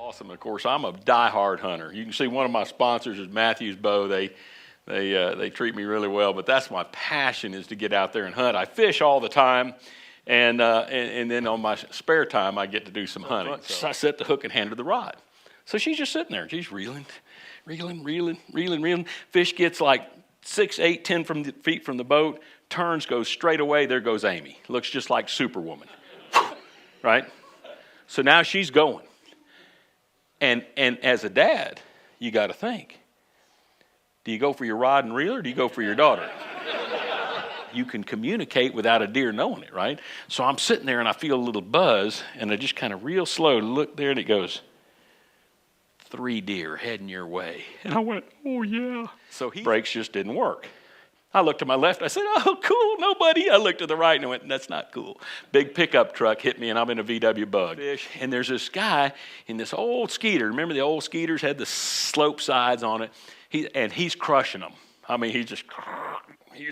Awesome. Of course, I'm a diehard hunter. You can see one of my sponsors is Matthews Bow. They treat me really well, but that's my passion, is to get out there and hunt. I fish all the time, and then on my spare time, I get to do some hunting. So I set the hook and hand her the rod. So she's just sitting there. She's reeling. Fish gets like 6, 8, 10 feet from the boat, turns, goes straight away. There goes Amy. Looks just like Superwoman, right? So now she's going. And as a dad, you got to think, do you go for your rod and reel or do you go for your daughter? You can communicate without a deer knowing it, right? So I'm sitting there and I feel a little buzz, and I just kind of real slow look there, and it goes, 3 deer heading your way. And I went, oh yeah. So brakes just didn't work. I looked to my left, I said, oh, cool, nobody. I looked to the right and I went, that's not cool. Big pickup truck hit me, and I'm in a VW Bug. And there's this guy in this old Skeeter. Remember the old Skeeters had the slope sides on it? He's crushing them. I mean, he's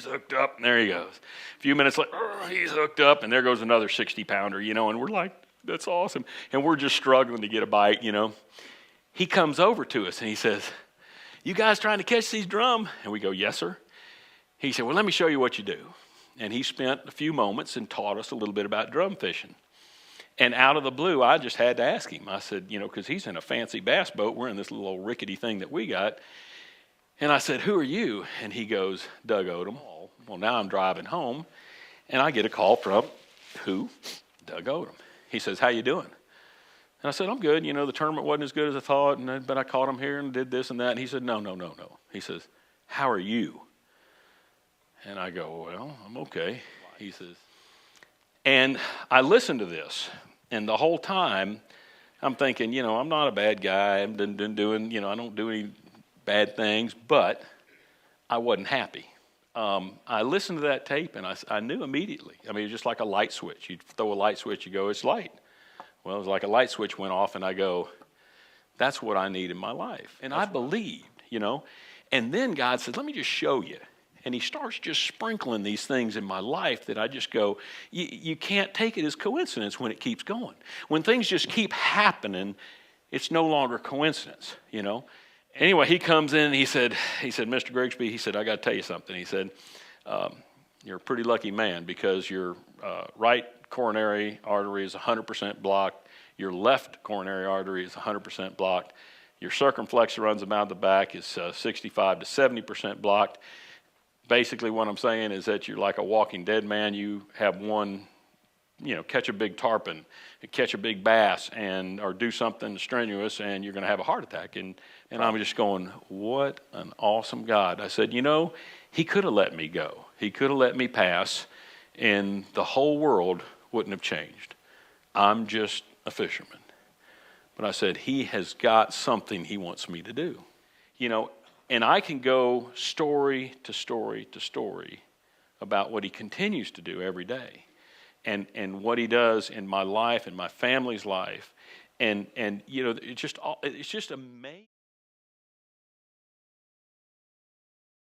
hooked up, and there he goes. A few minutes later, he's hooked up, and there goes another 60-pounder, and we're like, that's awesome. And we're just struggling to get a bite, He comes over to us, and he says, you guys trying to catch these drum? And we go, yes, sir. He said, well, let me show you what you do. And he spent a few moments and taught us a little bit about drum fishing. And out of the blue, I just had to ask him. I said, because he's in a fancy bass boat. We're in this little old rickety thing that we got. And I said, who are you? And he goes, Doug Odom. Well, now I'm driving home, and I get a call from who? Doug Odom. He says, how you doing? And I said, I'm good. The tournament wasn't as good as I thought, but I caught him here and did this and that. And he said, no. He says, how are you? And I go, well, I'm okay. He says, and I listened to this, and the whole time I'm thinking, I'm not a bad guy. I don't do any bad things, but I wasn't happy. I listened to that tape, and I knew immediately. I mean, it was just like a light switch. You'd throw a light switch, you go, it's light. Well, it was like a light switch went off, and I go, that's what I need in my life. And I believed, And then God said, let me just show you. And he starts just sprinkling these things in my life that I just go, you can't take it as coincidence when it keeps going. When things just keep happening, it's no longer coincidence, Anyway, he comes in and he said, Mr. Grigsby, he said, I got to tell you something. He said, you're a pretty lucky man, because your right coronary artery is 100% blocked. Your left coronary artery is 100% blocked. Your circumflex runs about the back is 65 to 70% blocked. Basically, what I'm saying is that you're like a walking dead man. You have one, catch a big tarpon, catch a big bass, or do something strenuous, and you're going to have a heart attack. And I'm just going, what an awesome God. I said, he could have let me go. He could have let me pass, and the whole world wouldn't have changed. I'm just a fisherman. But I said, he has got something he wants me to do. And I can go story to story to story about what he continues to do every day, and what he does in my life and my family's life, and it's just amazing.